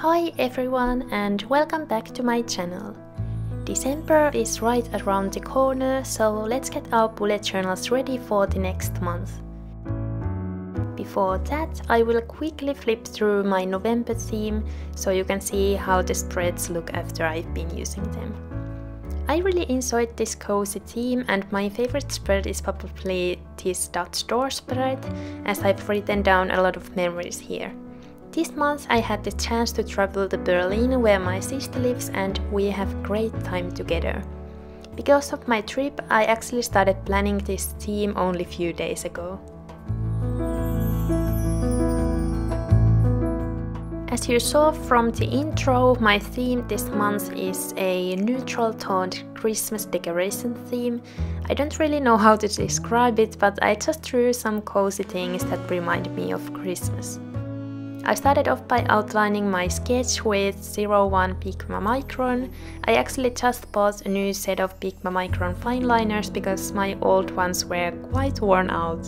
Hi everyone and welcome back to my channel. December is right around the corner, so let's get our bullet journals ready for the next month. Before that, I will quickly flip through my November theme so you can see how the spreads look after I've been using them. I really enjoyed this cozy theme, and my favorite spread is probably this dot store spread, as I've written down a lot of memories here. This month I had the chance to travel to Berlin, where my sister lives, and we have great time together. Because of my trip, I actually started planning this theme only a few days ago. As you saw from the intro, my theme this month is a neutral toned Christmas decoration theme. I don't really know how to describe it, but I just drew some cozy things that remind me of Christmas. I started off by outlining my sketch with 01 pigma micron. I actually just bought a new set of pigma micron fineliners because my old ones were quite worn out.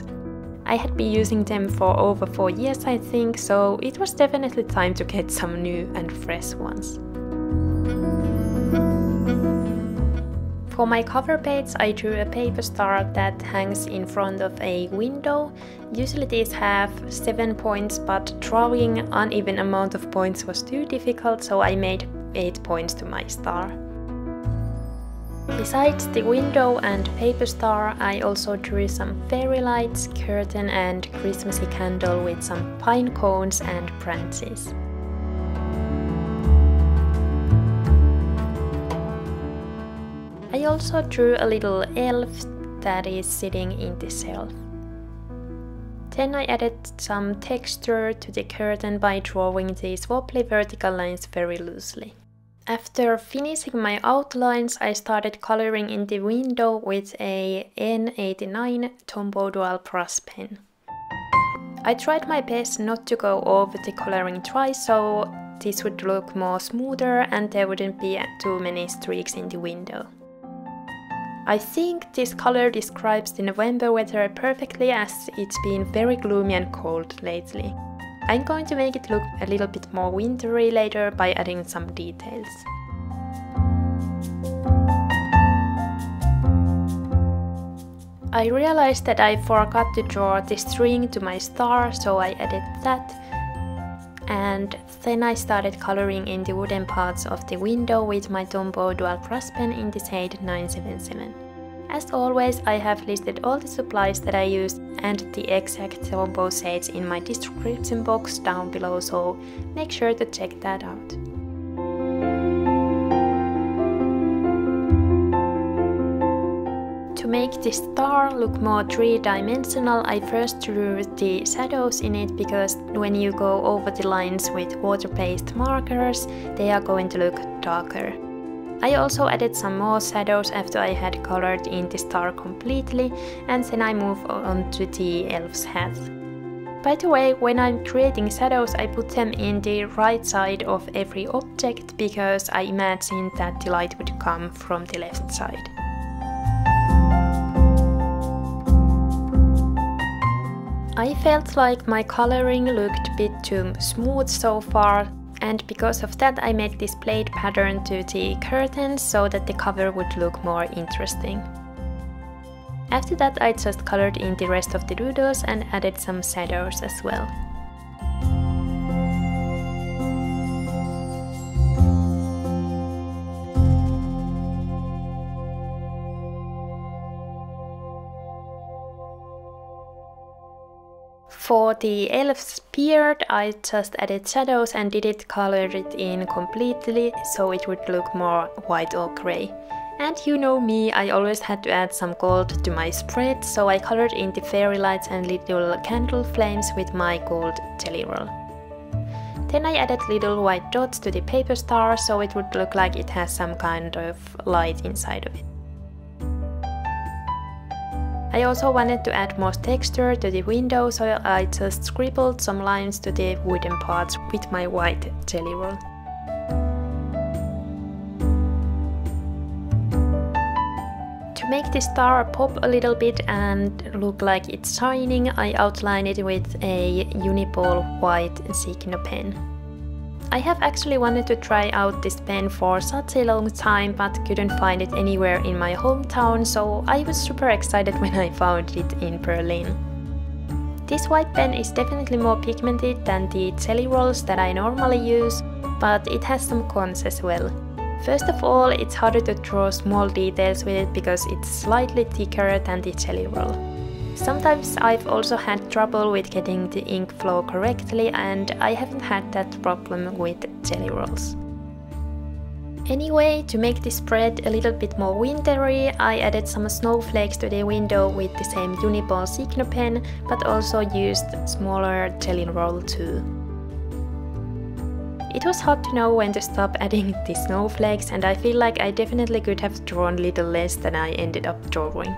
I had been using them for over 4 years, I think, so it was definitely time to get some new and fresh ones. For my cover page, I drew a paper star that hangs in front of a window. Usually these have 7 points, but drawing an uneven amount of points was too difficult, so I made 8 points to my star. Besides the window and paper star, I also drew some fairy lights, curtain and Christmassy candle with some pine cones and branches. I also drew a little elf that is sitting in the shelf. Then I added some texture to the curtain by drawing these wobbly vertical lines very loosely. After finishing my outlines, I started coloring in the window with a N89 Tombow dual brush pen. I tried my best not to go over the coloring twice, so this would look more smoother and there wouldn't be too many streaks in the window. I think this color describes the November weather perfectly, as it's been very gloomy and cold lately. I'm going to make it look a little bit more wintry later by adding some details. I realized that I forgot to draw the string to my star, so I added that. And then I started coloring in the wooden parts of the window with my Tombow dual brush pen in the shade 977. As always, I have listed all the supplies that I used and the exact Tombow shades in my description box down below, so make sure to check that out. To make the star look more three-dimensional, I first drew the shadows in it, because when you go over the lines with water-based markers, they are going to look darker. I also added some more shadows after I had colored in the star completely, and then I moved on to the elf's hat. By the way, when I'm creating shadows, I put them in the right side of every object, because I imagined that the light would come from the left side. I felt like my coloring looked a bit too smooth so far, and because of that I made this blade pattern to the curtains so that the cover would look more interesting. After that I just colored in the rest of the doodles and added some shadows as well. For the elf's beard, I just added shadows and didn't color it in completely, so it would look more white or grey. And you know me, I always had to add some gold to my spread, so I colored in the fairy lights and little candle flames with my gold jelly roll. Then I added little white dots to the paper star, so it would look like it has some kind of light inside of it. I also wanted to add more texture to the window, so I just scribbled some lines to the wooden parts with my white jelly roll. To make the star pop a little bit and look like it's shining, I outlined it with a Uni-ball white Signo pen. I have actually wanted to try out this pen for such a long time but couldn't find it anywhere in my hometown, so I was super excited when I found it in Berlin. This white pen is definitely more pigmented than the jelly rolls that I normally use, but it has some cons as well. First of all, it's harder to draw small details with it because it's slightly thicker than the jelly roll. Sometimes I've also had trouble with getting the ink flow correctly, and I haven't had that problem with jelly rolls. Anyway, to make this spread a little bit more wintry, I added some snowflakes to the window with the same Uni-ball Signo pen, but also used smaller jelly roll too. It was hard to know when to stop adding the snowflakes, and I feel like I definitely could have drawn little less than I ended up drawing.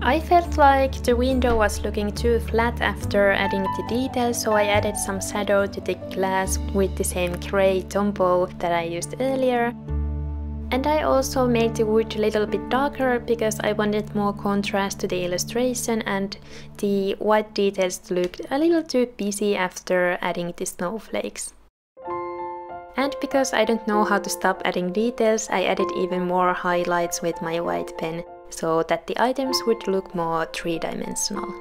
I felt like the window was looking too flat after adding the details, so I added some shadow to the glass with the same grey Tombow that I used earlier. And I also made the wood a little bit darker because I wanted more contrast to the illustration, and the white details looked a little too busy after adding the snowflakes. And because I don't know how to stop adding details, I added even more highlights with my white pen, so that the items would look more three-dimensional.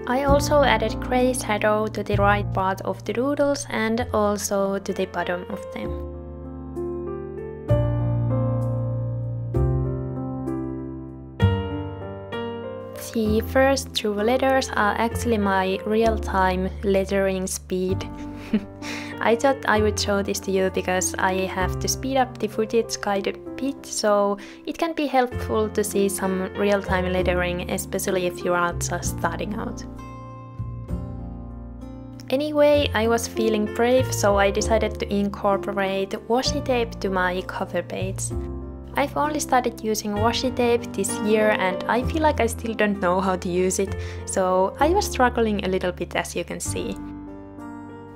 I also added grey shadow to the right part of the doodles and also to the bottom of them. The first two letters are actually my real-time lettering speed. I thought I would show this to you because I have to speed up the footage quite a bit, so it can be helpful to see some real-time lettering, especially if you are just starting out. Anyway, I was feeling brave, so I decided to incorporate washi tape to my cover page. I've only started using washi tape this year and I feel like I still don't know how to use it, so I was struggling a little bit, as you can see.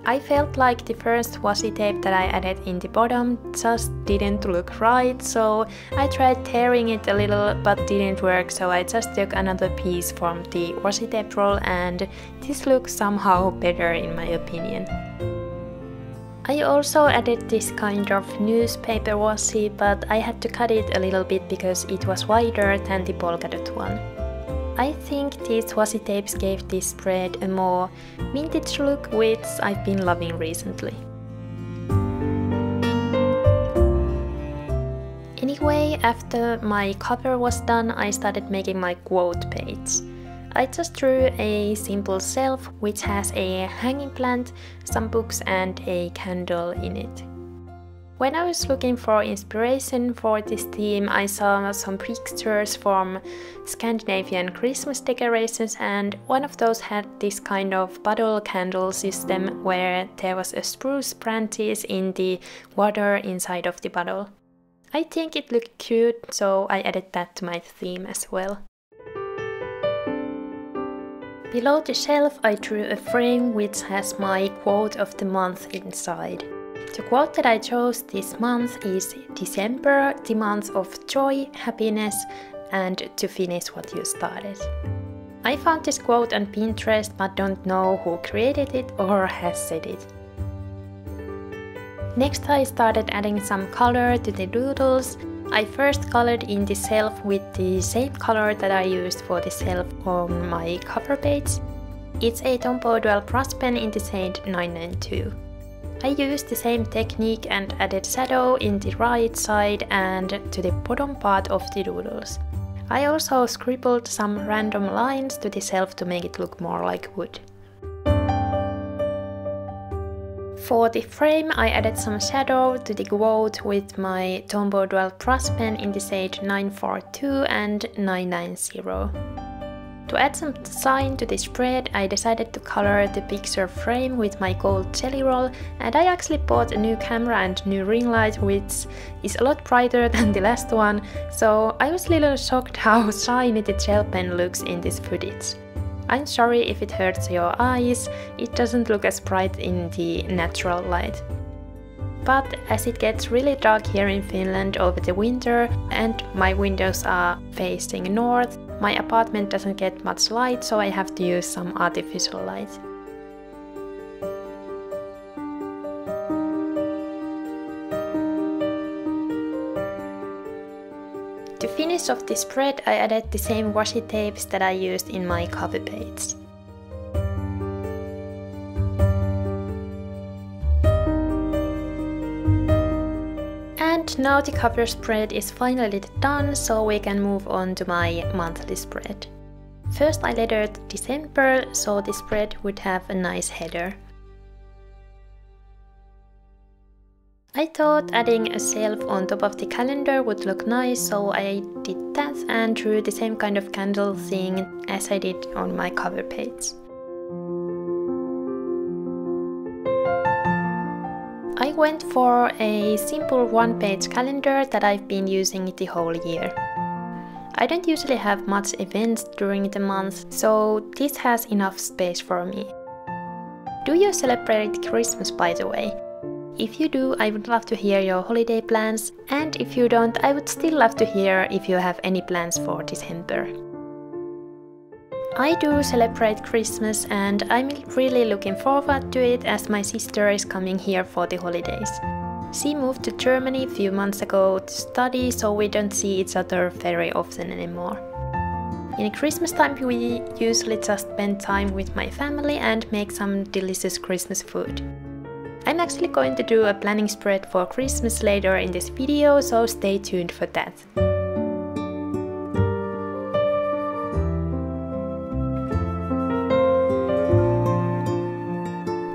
I felt like the first washi tape that I added in the bottom just didn't look right, so I tried tearing it a little but didn't work, so I just took another piece from the washi tape roll and this looks somehow better in my opinion. I also added this kind of newspaper washi, but I had to cut it a little bit because it was wider than the polka dot one. I think these washi tapes gave this spread a more vintage look, which I've been loving recently. Anyway, after my cover was done, I started making my quote page. I just drew a simple shelf which has a hanging plant, some books and a candle in it. When I was looking for inspiration for this theme, I saw some pictures from Scandinavian Christmas decorations, and one of those had this kind of bottle candle system where there was a spruce branches in the water inside of the bottle. I think it looked cute, so I added that to my theme as well. Below the shelf I drew a frame which has my quote of the month inside. The quote that I chose this month is December, the month of joy, happiness, and to finish what you started. I found this quote on Pinterest but don't know who created it or has said it. Next I started adding some color to the doodles. I first colored in the shelf with the same color that I used for the shelf on my cover page. It's a Tombow dual brush pen in the shade 992. I used the same technique and added shadow in the right side and to the bottom part of the doodles. I also scribbled some random lines to the shelf to make it look more like wood. For the frame I added some shadow to the quote with my Tombow dual brush pen in the shade 942 and 990. To add some design to the spread, I decided to color the picture frame with my gold jelly roll, and I actually bought a new camera and new ring light which is a lot brighter than the last one, so I was a little shocked how shiny the gel pen looks in this footage. I'm sorry if it hurts your eyes, it doesn't look as bright in the natural light. But as it gets really dark here in Finland over the winter and my windows are facing north, my apartment doesn't get much light, so I have to use some artificial light. To finish off the spread, I added the same washi tapes that I used in my cover page. And now the cover spread is finally done, so we can move on to my monthly spread. First I lettered December, so the spread would have a nice header. I thought adding a shelf on top of the calendar would look nice, so I did that and drew the same kind of candle thing as I did on my cover page. I went for a simple one-page calendar that I've been using the whole year. I don't usually have much events during the month, so this has enough space for me. Do you celebrate Christmas, by the way? If you do, I would love to hear your holiday plans, and if you don't, I would still love to hear if you have any plans for December. I do celebrate Christmas and I'm really looking forward to it as my sister is coming here for the holidays. She moved to Germany a few months ago to study, so we don't see each other very often anymore. In Christmas time we usually just spend time with my family and make some delicious Christmas food. I'm actually going to do a planning spread for Christmas later in this video, so stay tuned for that.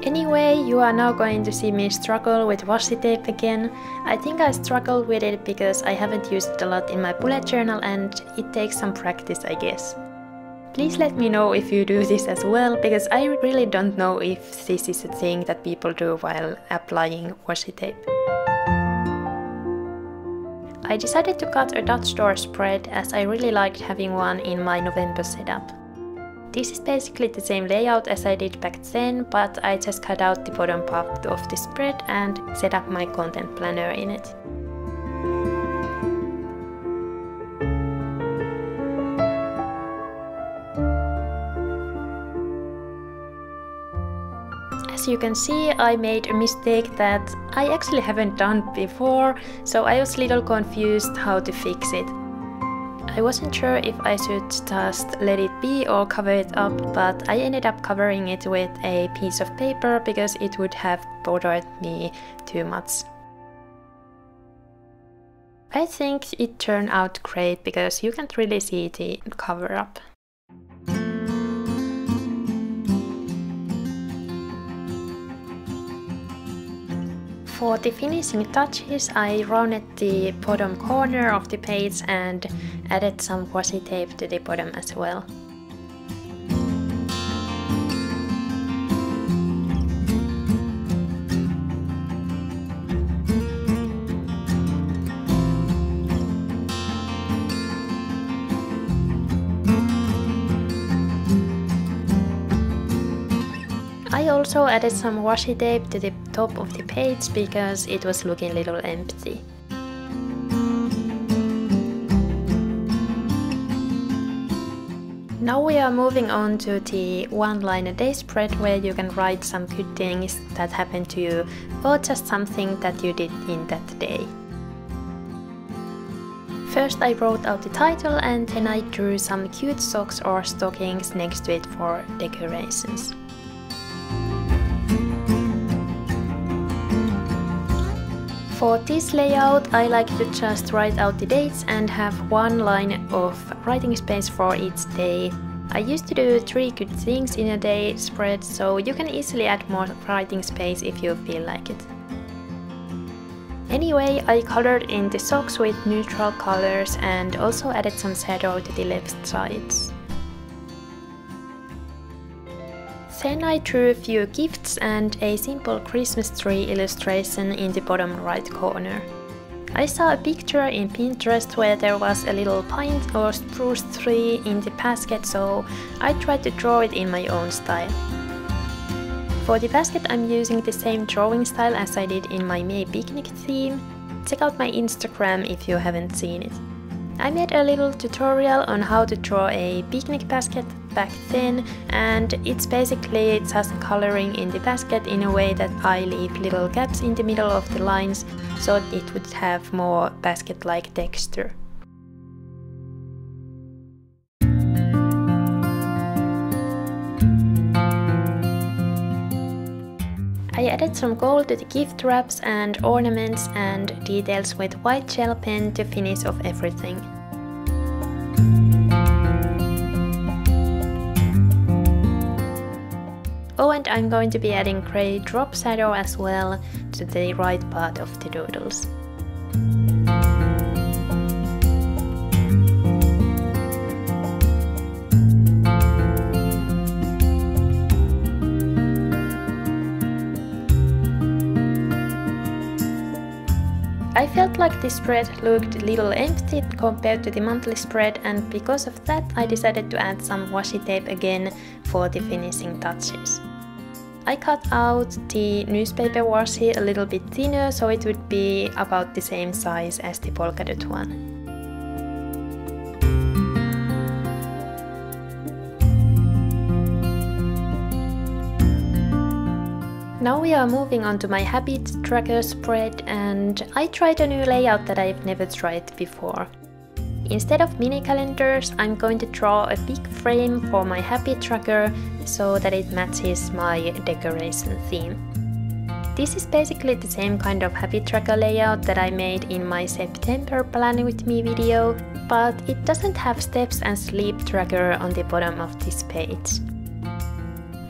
Anyway, you are now going to see me struggle with washi tape again. I think I struggle with it because I haven't used it a lot in my bullet journal and it takes some practice, I guess. Please let me know if you do this as well, because I really don't know if this is a thing that people do while applying washi tape. I decided to cut a Dutch door spread as I really liked having one in my November setup. This is basically the same layout as I did back then, but I just cut out the bottom part of the spread and set up my content planner in it. As you can see, I made a mistake that I actually haven't done before, so I was a little confused how to fix it. I wasn't sure if I should just let it be or cover it up, but I ended up covering it with a piece of paper because it would have bothered me too much. I think it turned out great because you can't really see the cover up. For the finishing touches, I rounded the bottom corner of the page and added some washi tape to the bottom as well. I also added some washi tape to the top of the page because it was looking a little empty. Now we are moving on to the one-line-a-day spread where you can write some good things that happened to you or just something that you did in that day. First I wrote out the title and then I drew some cute socks or stockings next to it for decorations. For this layout, I like to just write out the dates and have one line of writing space for each day. I used to do 3 good things in a day spread, so you can easily add more writing space if you feel like it. Anyway, I colored in the socks with neutral colors and also added some shadow to the left sides. Then I drew a few gifts and a simple Christmas tree illustration in the bottom right corner. I saw a picture in Pinterest where there was a little pine or spruce tree in the basket, so I tried to draw it in my own style. For the basket I'm using the same drawing style as I did in my May picnic theme. Check out my Instagram if you haven't seen it. I made a little tutorial on how to draw a picnic basket back then, and it's basically just coloring in the basket in a way that I leave little gaps in the middle of the lines so it would have more basket-like texture. I added some gold to the gift wraps and ornaments and details with white gel pen to finish off everything. Oh, and I'm going to be adding grey drop shadow as well to the right part of the doodles. I felt like this spread looked a little empty compared to the monthly spread, and because of that I decided to add some washi tape again for the finishing touches. I cut out the newspaper washi a little bit thinner so it would be about the same size as the polka dot one. Now we are moving on to my habit tracker spread, and I tried a new layout that I've never tried before. Instead of mini calendars, I'm going to draw a big frame for my habit tracker so that it matches my decoration theme. This is basically the same kind of habit tracker layout that I made in my September Plan With Me video, but it doesn't have steps and sleep tracker on the bottom of this page.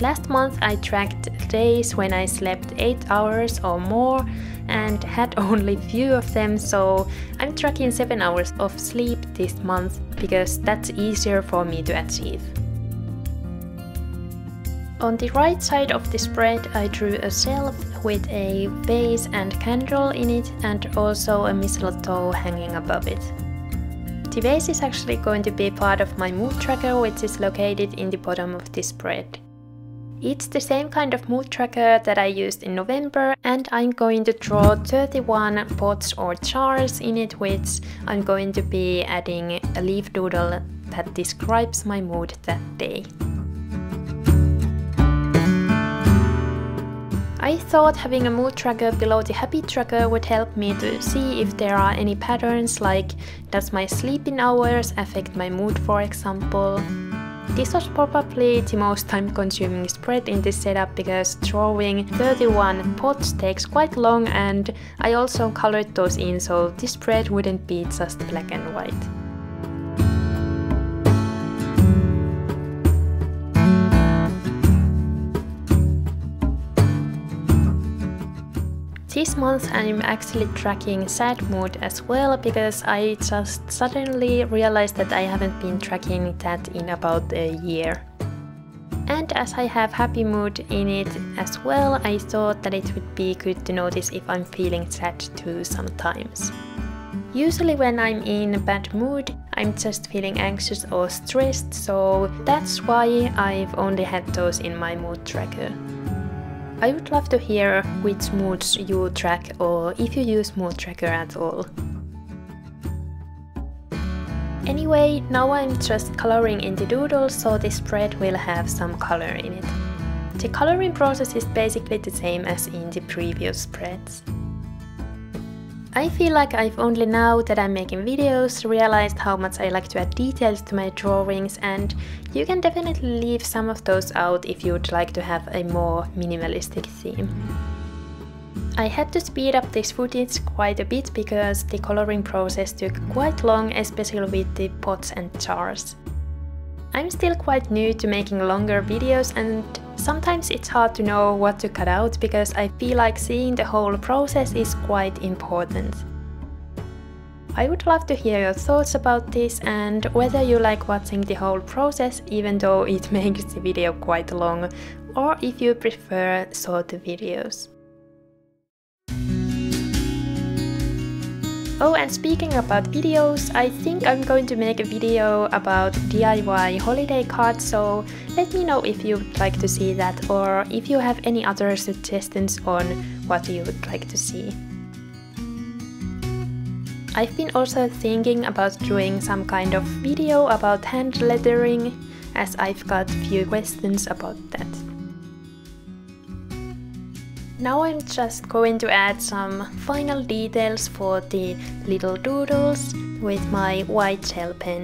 Last month I tracked days when I slept 8 hours or more and had only few of them, so I'm tracking 7 hours of sleep this month because that's easier for me to achieve. On the right side of the spread I drew a shelf with a vase and candle in it and also a mistletoe hanging above it. The vase is actually going to be part of my mood tracker, which is located in the bottom of the spread. It's the same kind of mood tracker that I used in November, and I'm going to draw 31 pots or jars in it, which I'm going to be adding a leaf doodle that describes my mood that day. I thought having a mood tracker below the habit tracker would help me to see if there are any patterns, like does my sleeping hours affect my mood, for example. This was probably the most time-consuming spread in this setup because drawing 31 pots takes quite long, and I also colored those in so this spread wouldn't be just black and white. This month I'm actually tracking sad mood as well because I just suddenly realized that I haven't been tracking that in about a year. And as I have happy mood in it as well, I thought that it would be good to notice if I'm feeling sad too sometimes. Usually when I'm in a bad mood, I'm just feeling anxious or stressed, so that's why I've only had those in my mood tracker. I would love to hear which moods you track or if you use mood tracker at all. Anyway, now I'm just coloring in the doodles so this spread will have some color in it. The coloring process is basically the same as in the previous spreads. I feel like I've only now that I'm making videos realized how much I like to add details to my drawings, and you can definitely leave some of those out if you'd like to have a more minimalistic theme. I had to speed up this footage quite a bit because the coloring process took quite long, especially with the pots and jars. I'm still quite new to making longer videos, and sometimes it's hard to know what to cut out because I feel like seeing the whole process is quite important. I would love to hear your thoughts about this and whether you like watching the whole process even though it makes the video quite long, or if you prefer shorter videos. Oh, and speaking about videos, I think I'm going to make a video about DIY holiday cards, so let me know if you would like to see that or if you have any other suggestions on what you would like to see. I've been also thinking about doing some kind of video about hand lettering, as I've got few questions about that. Now I'm just going to add some final details for the little doodles with my white gel pen.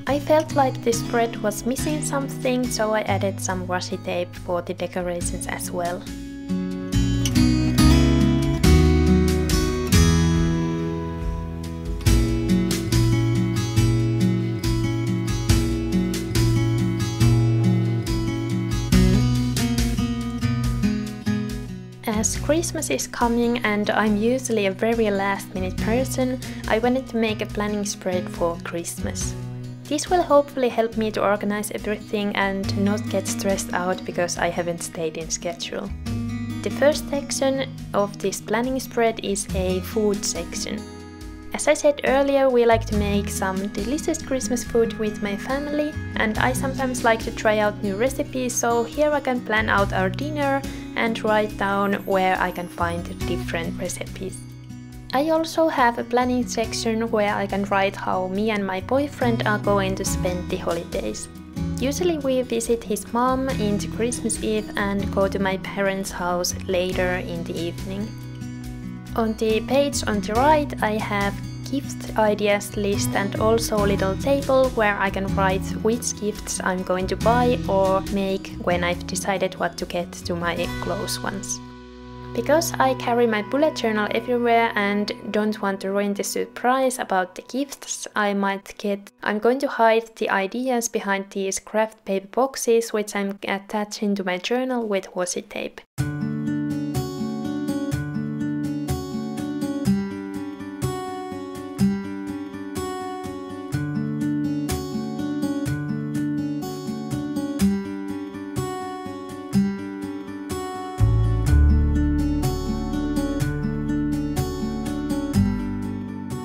I felt like this spread was missing something, so I added some washi tape for the decorations as well. As Christmas is coming and I'm usually a very last minute person, I wanted to make a planning spread for Christmas. This will hopefully help me to organize everything and not get stressed out because I haven't stayed in schedule. The first section of this planning spread is a food section. As I said earlier, we like to make some delicious Christmas food with my family, and I sometimes like to try out new recipes, so here I can plan out our dinner and write down where I can find different recipes. I also have a planning section where I can write how me and my boyfriend are going to spend the holidays. Usually we visit his mom into Christmas Eve and go to my parents' house later in the evening. On the page on the right I have gift ideas list and also a little table where I can write which gifts I'm going to buy or make when I've decided what to get to my close ones. Because I carry my bullet journal everywhere and don't want to ruin the surprise about the gifts I'm going to hide the ideas behind these craft paper boxes which I'm attaching to my journal with washi tape.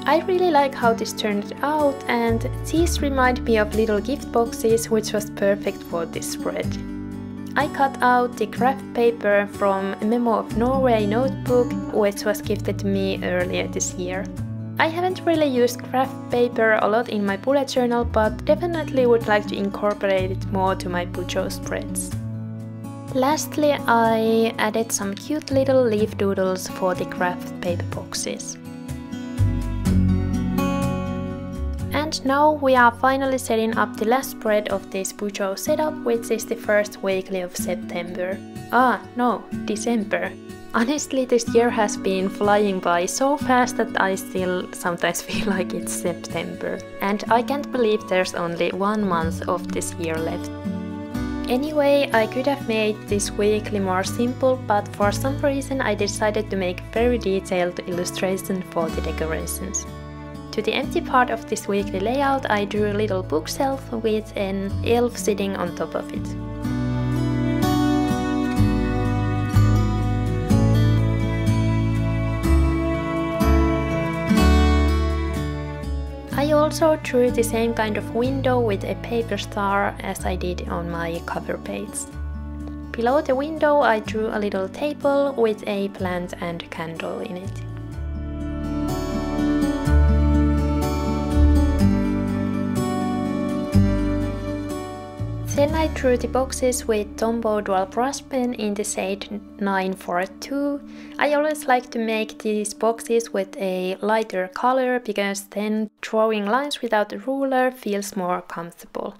I really like how this turned out, and these remind me of little gift boxes, which was perfect for this spread. I cut out the craft paper from Memo of Norway notebook, which was gifted to me earlier this year. I haven't really used craft paper a lot in my bullet journal, but definitely would like to incorporate it more to my Bujo spreads. Lastly, I added some cute little leaf doodles for the craft paper boxes. And now we are finally setting up the last spread of this Bujo setup, which is the first weekly of September. December. Honestly, this year has been flying by so fast that I still sometimes feel like it's September. And I can't believe there's only 1 month of this year left. Anyway, I could have made this weekly more simple, but for some reason I decided to make very detailed illustration for the decorations. To the empty part of this weekly layout I drew a little bookshelf with an elf sitting on top of it. I also drew the same kind of window with a paper star as I did on my cover page. Below the window I drew a little table with a plant and candle in it. Then I drew the boxes with Tombow dual brush pen in the shade 942. I always like to make these boxes with a lighter color because then drawing lines without a ruler feels more comfortable.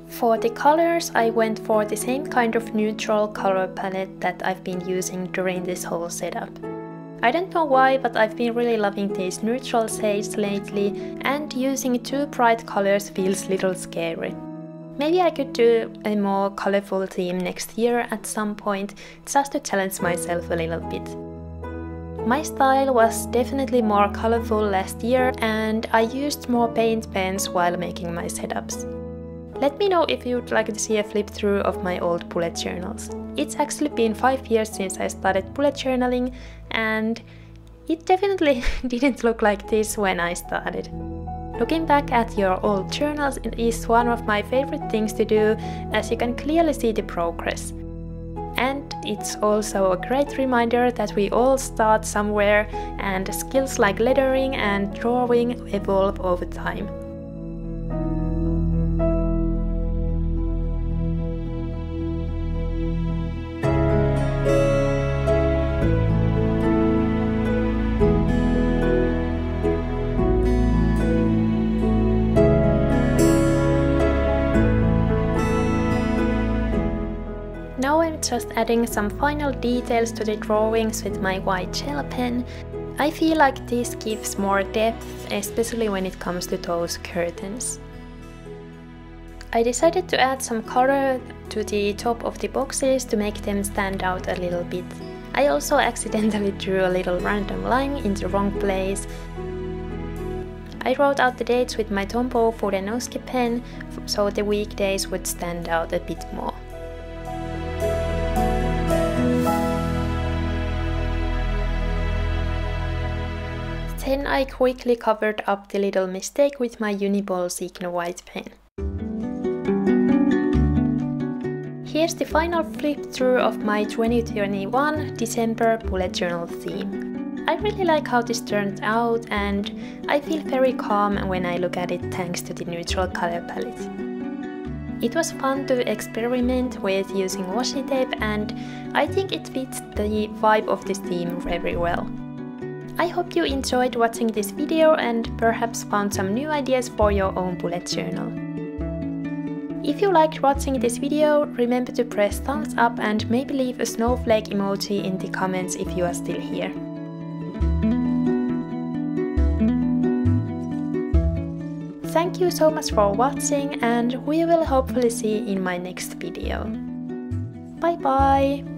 For the colors I went for the same kind of neutral color palette that I've been using during this whole setup. I don't know why, but I've been really loving these neutral shades lately, and using too bright colors feels a little scary. Maybe I could do a more colorful theme next year at some point, just to challenge myself a little bit. My style was definitely more colorful last year, and I used more paint pens while making my setups. Let me know if you'd like to see a flip through of my old bullet journals. It's actually been 5 years since I started bullet journaling, and it definitely didn't look like this when I started. Looking back at your old journals is one of my favorite things to do, as you can clearly see the progress. And it's also a great reminder that we all start somewhere, and skills like lettering and drawing evolve over time. Now I'm just adding some final details to the drawings with my white gel pen. I feel like this gives more depth, especially when it comes to those curtains. I decided to add some color to the top of the boxes to make them stand out a little bit. I also accidentally drew a little random line in the wrong place. I wrote out the dates with my Tombow fudenosuke pen, so the weekdays would stand out a bit more. Then I quickly covered up the little mistake with my Uni-ball Signo white pen. Here's the final flip through of my 2021 December bullet journal theme. I really like how this turned out, and I feel very calm when I look at it thanks to the neutral color palette. It was fun to experiment with using washi tape, and I think it fits the vibe of this theme very well. I hope you enjoyed watching this video and perhaps found some new ideas for your own bullet journal. If you liked watching this video, remember to press thumbs up and maybe leave a snowflake emoji in the comments if you are still here. Thank you so much for watching, and we will hopefully see you in my next video. Bye bye!